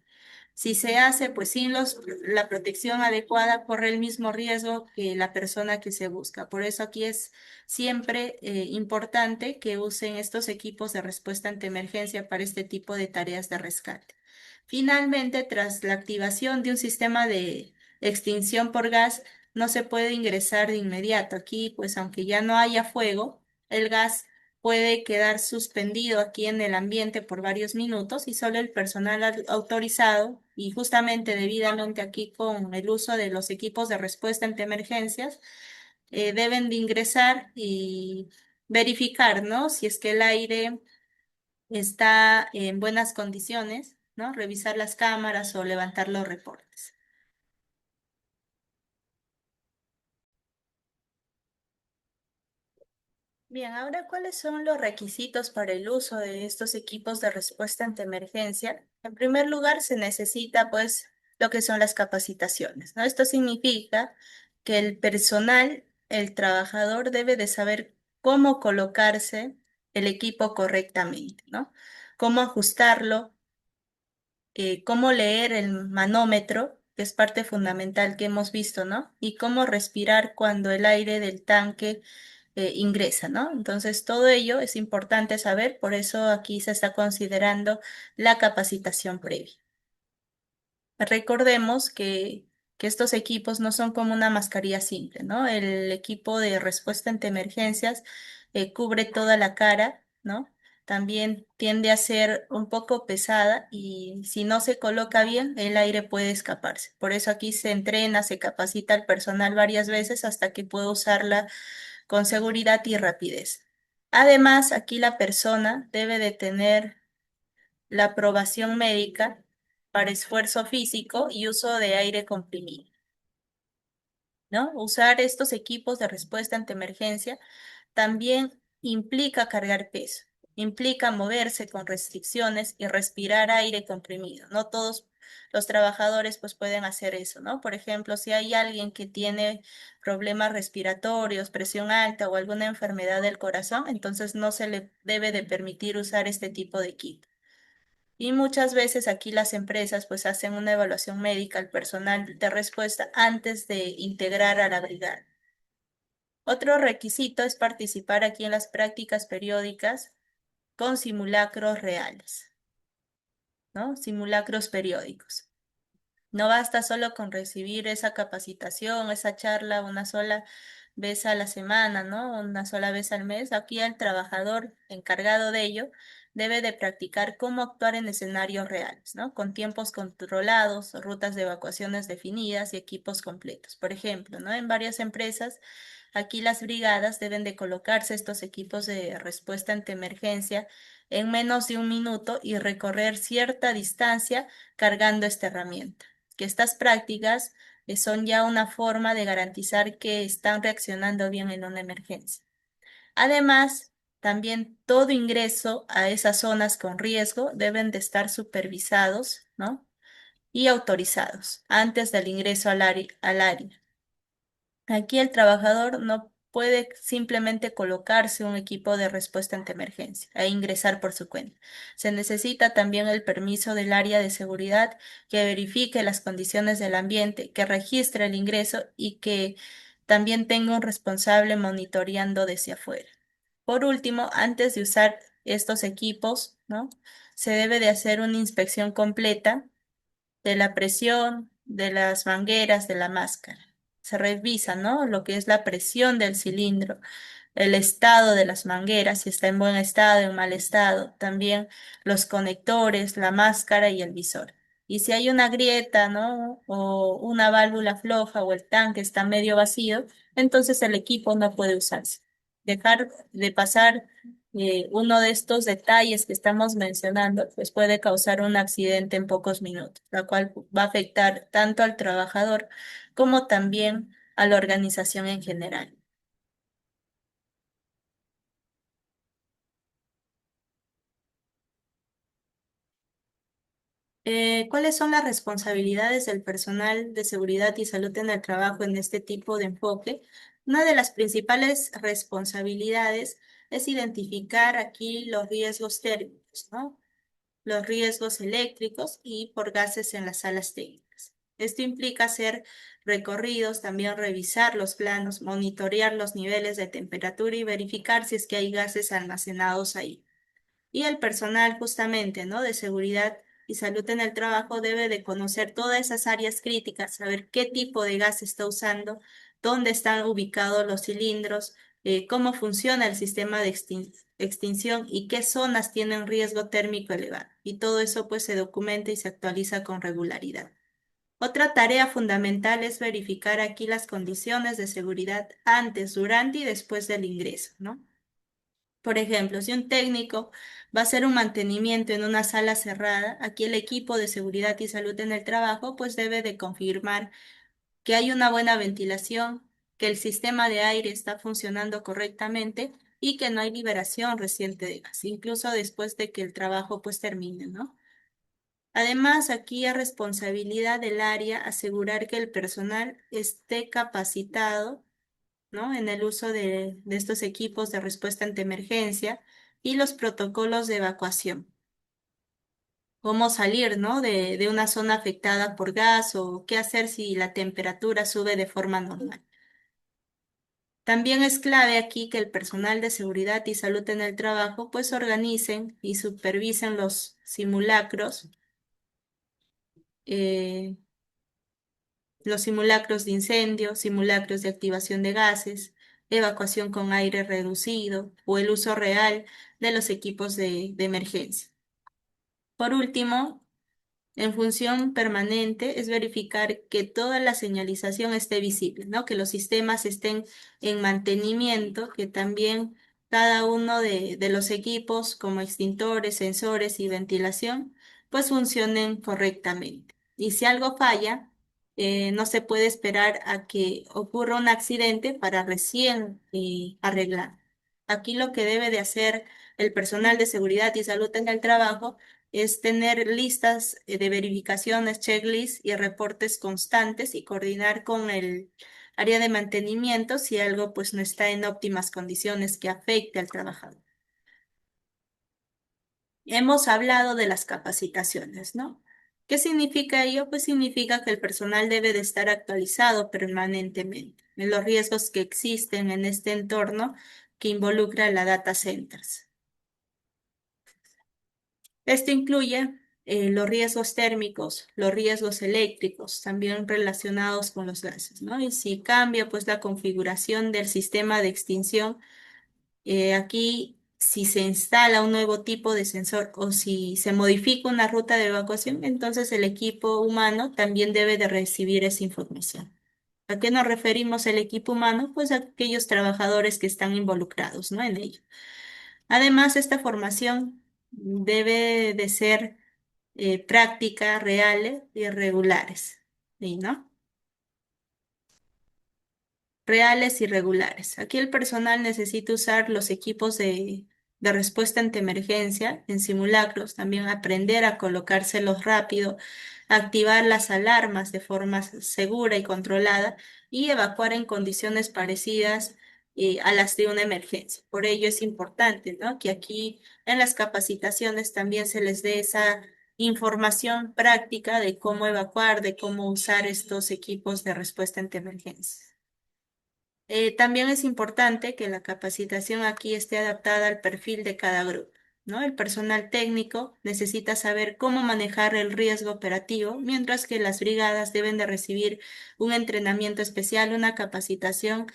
Si se hace pues sin la protección adecuada, corre el mismo riesgo que la persona que se busca. Por eso aquí es siempre importante que usen estos equipos de respuesta ante emergencia para este tipo de tareas de rescate. Finalmente, tras la activación de un sistema de extinción por gas, no se puede ingresar de inmediato. Aquí, pues aunque ya no haya fuego, el gas puede quedar suspendido aquí en el ambiente por varios minutos y solo el personal autorizado y justamente debidamente aquí con el uso de los equipos de respuesta ante emergencias deben de ingresar y verificar, ¿no? Si es que el aire está en buenas condiciones, ¿no? Revisar las cámaras o levantar los reportes. Bien, ahora, ¿cuáles son los requisitos para el uso de estos equipos de respuesta ante emergencia? En primer lugar, se necesita, pues, lo que son las capacitaciones, ¿no? Esto significa que el personal, el trabajador, debe de saber cómo colocarse el equipo correctamente, ¿no? Cómo ajustarlo, cómo leer el manómetro, que es parte fundamental que hemos visto, ¿no? Y cómo respirar cuando el aire del tanque ingresa, ¿no? Entonces, todo ello es importante saber, por eso aquí se está considerando la capacitación previa. Recordemos que estos equipos no son como una mascarilla simple, ¿no? El equipo de respuesta ante emergencias cubre toda la cara, ¿no? También tiende a ser un poco pesada y si no se coloca bien, el aire puede escaparse. Por eso aquí se entrena, se capacita al personal varias veces hasta que pueda usarla con seguridad y rapidez. Además, aquí la persona debe de tener la aprobación médica para esfuerzo físico y uso de aire comprimido, ¿no? Usar estos equipos de respuesta ante emergencia también implica cargar peso, implica moverse con restricciones y respirar aire comprimido. No todos los trabajadores pues pueden hacer eso, ¿no? Por ejemplo, si hay alguien que tiene problemas respiratorios, presión alta o alguna enfermedad del corazón, entonces no se le debe de permitir usar este tipo de equipo. Y muchas veces aquí las empresas pues hacen una evaluación médica al personal de respuesta antes de integrar a la brigada. Otro requisito es participar aquí en las prácticas periódicas con simulacros reales, ¿no? Simulacros periódicos. No basta solo con recibir esa capacitación, esa charla una sola vez a la semana, ¿no? Una sola vez al mes. Aquí el trabajador encargado de ello debe de practicar cómo actuar en escenarios reales, ¿no? Con tiempos controlados, rutas de evacuaciones definidas y equipos completos. Por ejemplo, ¿no? En varias empresas, aquí las brigadas deben de colocarse estos equipos de respuesta ante emergencia en menos de un minuto y recorrer cierta distancia cargando esta herramienta que estas prácticas son ya una forma de garantizar que están reaccionando bien en una emergencia. Además, también todo ingreso a esas zonas con riesgo deben de estar supervisados, ¿no? Y autorizados antes del ingreso al área. Aquí el trabajador no puede simplemente colocarse un equipo de respuesta ante emergencia e ingresar por su cuenta. Se necesita también el permiso del área de seguridad que verifique las condiciones del ambiente, que registre el ingreso y que también tenga un responsable monitoreando desde afuera. Por último, antes de usar estos equipos, ¿no? Se debe de hacer una inspección completa de la presión, de las mangueras, de la máscara. se revisa, ¿no? Lo que es la presión del cilindro, el estado de las mangueras, si está en buen estado, en mal estado, también los conectores, la máscara y el visor. Y si hay una grieta, ¿no? O una válvula floja o el tanque está medio vacío, entonces el equipo no puede usarse. Dejar de pasar uno de estos detalles que estamos mencionando, pues puede causar un accidente en pocos minutos, la cual va a afectar tanto al trabajador como también a la organización en general. ¿Cuáles son las responsabilidades del personal de seguridad y salud en el trabajo en este tipo de enfoque? Una de las principales responsabilidades es identificar aquí los riesgos térmicos, ¿no? Los riesgos eléctricos y por gases en las salas técnicas. Esto implica hacer recorridos, también revisar los planos, monitorear los niveles de temperatura y verificar si es que hay gases almacenados ahí. Y el personal justamente, ¿no? De seguridad y salud en el trabajo debe de conocer todas esas áreas críticas, saber qué tipo de gas está usando, dónde están ubicados los cilindros, cómo funciona el sistema de extinción y qué zonas tienen riesgo térmico elevado. Y todo eso pues se documenta y se actualiza con regularidad. Otra tarea fundamental es verificar aquí las condiciones de seguridad antes, durante y después del ingreso, ¿no? Por ejemplo, si un técnico va a hacer un mantenimiento en una sala cerrada, aquí el equipo de seguridad y salud en el trabajo pues debe de confirmar que hay una buena ventilación, que el sistema de aire está funcionando correctamente y que no hay liberación reciente de gas, incluso después de que el trabajo pues termine, ¿no? Además, aquí es responsabilidad del área asegurar que el personal esté capacitado, ¿no? En el uso de estos equipos de respuesta ante emergencia y los protocolos de evacuación. Cómo salir, ¿no? De una zona afectada por gas o qué hacer si la temperatura sube de forma normal. También es clave aquí que el personal de seguridad y salud en el trabajo pues organicen y supervisen eh, los simulacros de incendio, simulacros de activación de gases, evacuación con aire reducido o el uso real de los equipos de emergencia. Por último, en función permanente es verificar que toda la señalización esté visible, ¿no? Que los sistemas estén en mantenimiento, que también cada uno de los equipos como extintores, sensores y ventilación, pues funcionen correctamente. Y si algo falla, no se puede esperar a que ocurra un accidente para recién arreglar. Aquí lo que debe de hacer el personal de seguridad y salud en el trabajo es tener listas de verificaciones, checklists y reportes constantes y coordinar con el área de mantenimiento si algo pues no está en óptimas condiciones que afecte al trabajador. Hemos hablado de las capacitaciones, ¿no? ¿Qué significa ello? Pues significa que el personal debe de estar actualizado permanentemente en los riesgos que existen en este entorno que involucra la data centers. Esto incluye los riesgos térmicos, los riesgos eléctricos, también relacionados con los gases, ¿no? Y si cambia pues la configuración del sistema de extinción, aquí si se instala un nuevo tipo de sensor o si se modifica una ruta de evacuación, entonces el equipo humano también debe de recibir esa información. ¿A qué nos referimos el equipo humano? Pues a aquellos trabajadores que están involucrados, ¿no? En ello. Además, esta formación debe de ser prácticas reales y regulares, ¿sí, no? Reales y regulares. Aquí el personal necesita usar los equipos de respuesta ante emergencia en simulacros, también aprender a colocárselos rápido, activar las alarmas de forma segura y controlada y evacuar en condiciones parecidas a las de una emergencia. Por ello es importante, ¿no? Que aquí en las capacitaciones también se les dé esa información práctica de cómo evacuar, de cómo usar estos equipos de respuesta ante emergencia. También es importante que la capacitación aquí esté adaptada al perfil de cada grupo. ¿no? El personal técnico necesita saber cómo manejar el riesgo operativo, mientras que las brigadas deben de recibir un entrenamiento especial, una capacitación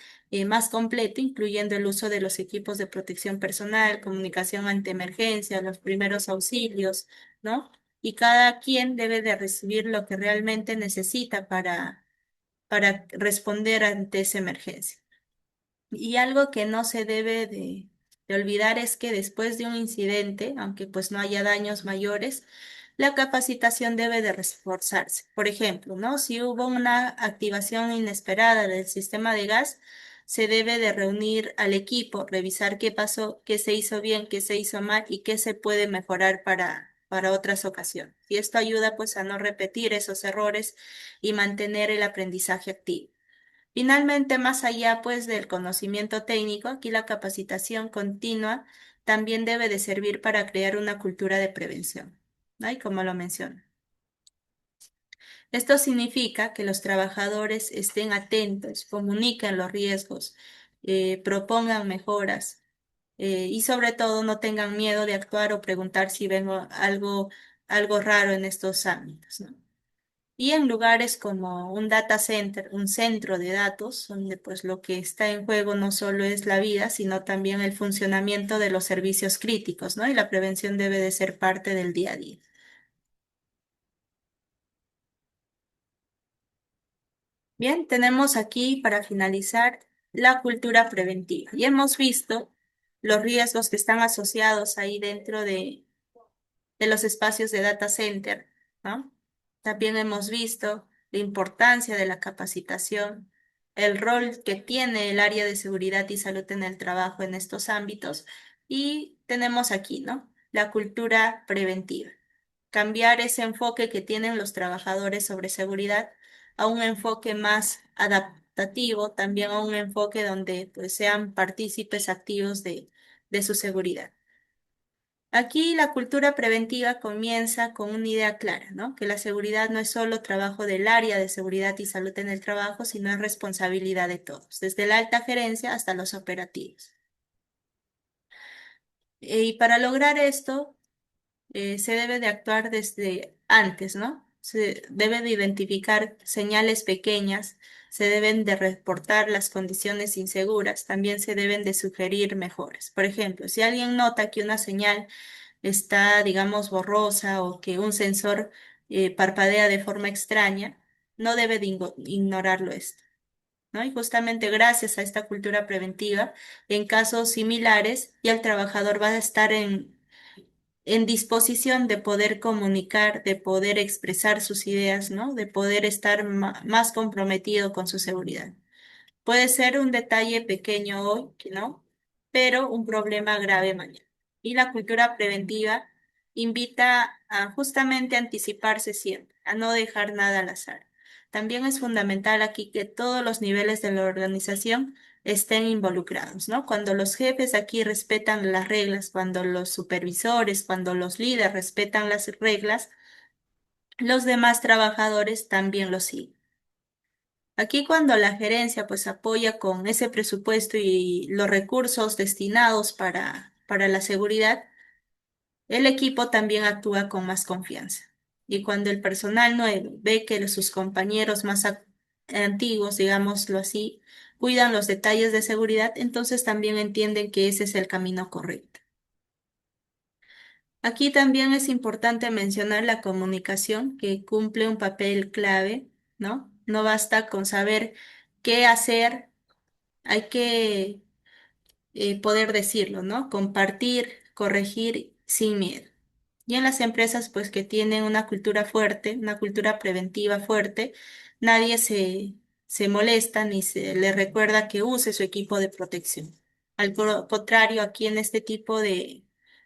más completa, incluyendo el uso de los equipos de protección personal, comunicación ante emergencia, los primeros auxilios, ¿no? Y cada quien debe de recibir lo que realmente necesita para responder ante esa emergencia. Y algo que no se debe de olvidar es que después de un incidente, aunque pues no haya daños mayores, la capacitación debe de reforzarse. Por ejemplo, ¿no? Si hubo una activación inesperada del sistema de gas, se debe de reunir al equipo, revisar qué pasó, qué se hizo bien, qué se hizo mal y qué se puede mejorar para otras ocasiones. Y esto ayuda pues a no repetir esos errores y mantener el aprendizaje activo. Finalmente, más allá pues del conocimiento técnico, aquí la capacitación continua también debe de servir para crear una cultura de prevención, ¿no? Y como lo menciono. Esto significa que los trabajadores estén atentos, comuniquen los riesgos, propongan mejoras y sobre todo no tengan miedo de actuar o preguntar si ven algo raro en estos ámbitos, ¿no? Y en lugares como un data center, un centro de datos, donde pues lo que está en juego no solo es la vida, sino también el funcionamiento de los servicios críticos, ¿no? Y la prevención debe de ser parte del día a día. Bien, tenemos aquí para finalizar la cultura preventiva. Y hemos visto los riesgos que están asociados ahí dentro de los espacios de data center, ¿no? También hemos visto la importancia de la capacitación, el rol que tiene el área de seguridad y salud en el trabajo en estos ámbitos y tenemos aquí, ¿no? La cultura preventiva. Cambiar ese enfoque que tienen los trabajadores sobre seguridad a un enfoque más adaptativo, también a un enfoque donde pues, sean partícipes activos de su seguridad. Aquí la cultura preventiva comienza con una idea clara, ¿no? Que la seguridad no es solo trabajo del área de seguridad y salud en el trabajo, sino es responsabilidad de todos, desde la alta gerencia hasta los operativos. Y para lograr esto, se debe de actuar desde antes, ¿no? Se debe de identificar señales pequeñas, se deben de reportar las condiciones inseguras, también se deben de sugerir mejoras. Por ejemplo, si alguien nota que una señal está, digamos, borrosa o que un sensor parpadea de forma extraña, no debe de ignorarlo esto, ¿no? Y justamente gracias a esta cultura preventiva, en casos similares, ya el trabajador va a estar en disposición de poder comunicar, de poder expresar sus ideas, ¿no? De poder estar más comprometido con su seguridad. Puede ser un detalle pequeño hoy, ¿no? Pero un problema grave mañana. Y la cultura preventiva invita a justamente anticiparse siempre, a no dejar nada al azar. También es fundamental aquí que todos los niveles de la organización estén involucrados, ¿no? Cuando los jefes aquí respetan las reglas, cuando los supervisores, cuando los líderes respetan las reglas, los demás trabajadores también lo siguen. Aquí cuando la gerencia pues apoya con ese presupuesto y los recursos destinados para la seguridad, el equipo también actúa con más confianza. Y cuando el personal nuevo ve que sus compañeros más antiguos, digámoslo así, cuidan los detalles de seguridad, entonces también entienden que ese es el camino correcto. Aquí también es importante mencionar la comunicación, que cumple un papel clave, ¿no? No basta con saber qué hacer, hay que poder decirlo, ¿no? Compartir, corregir sin miedo. Y en las empresas, pues que tienen una cultura fuerte, una cultura preventiva fuerte, nadie se molesta ni se le recuerda que use su equipo de protección. Al contrario, aquí en este tipo de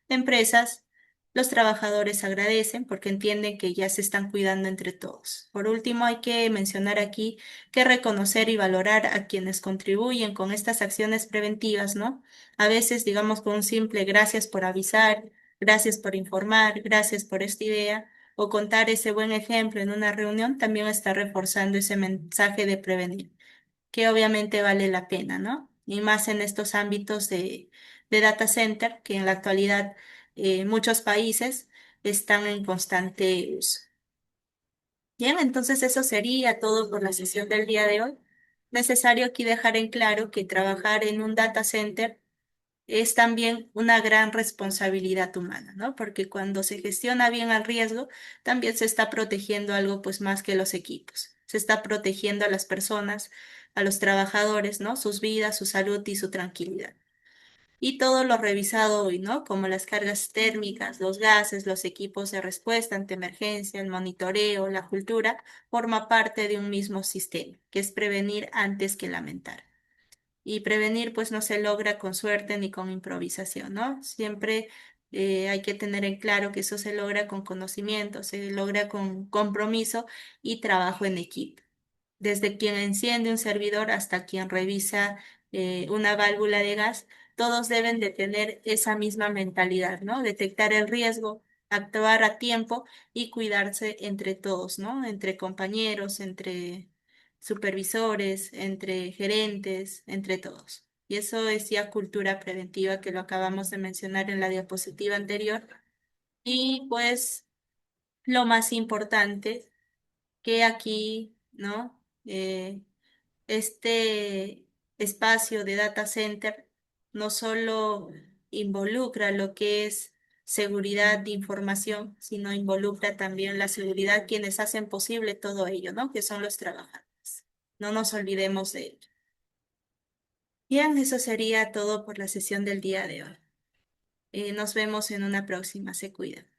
empresas, los trabajadores agradecen porque entienden que ya se están cuidando entre todos. Por último, hay que mencionar aquí que reconocer y valorar a quienes contribuyen con estas acciones preventivas, ¿no? A veces, digamos, con un simple gracias por avisar, gracias por informar, gracias por esta idea, o contar ese buen ejemplo en una reunión, también está reforzando ese mensaje de prevenir, que obviamente vale la pena, ¿no? Y más en estos ámbitos de data center, que en la actualidad muchos países están en constante uso. Bien, entonces eso sería todo por la sesión del día de hoy. Necesario aquí dejar en claro que trabajar en un data center es también una gran responsabilidad humana, ¿no? Porque cuando se gestiona bien el riesgo, también se está protegiendo algo pues más que los equipos. Se está protegiendo a las personas, a los trabajadores, ¿no? Sus vidas, su salud y su tranquilidad. Y todo lo revisado hoy, ¿no? Como las cargas térmicas, los gases, los equipos de respuesta ante emergencia, el monitoreo, la cultura, forma parte de un mismo sistema, que es prevenir antes que lamentar. Y prevenir pues no se logra con suerte ni con improvisación, ¿no? Siempre hay que tener en claro que eso se logra con conocimiento, se logra con compromiso y trabajo en equipo. Desde quien enciende un servidor hasta quien revisa una válvula de gas, todos deben de tener esa misma mentalidad, ¿no? Detectar el riesgo, actuar a tiempo y cuidarse entre todos, ¿no? Entre compañeros, entre supervisores, entre gerentes, entre todos. Y eso es ya cultura preventiva que lo acabamos de mencionar en la diapositiva anterior. Y pues lo más importante que aquí, ¿no? Este espacio de data center no solo involucra lo que es seguridad de información, sino involucra también la seguridad quienes hacen posible todo ello, ¿no? Que son los trabajadores. No nos olvidemos de ello. Bien, eso sería todo por la sesión del día de hoy. Nos vemos en una próxima. Se cuidan.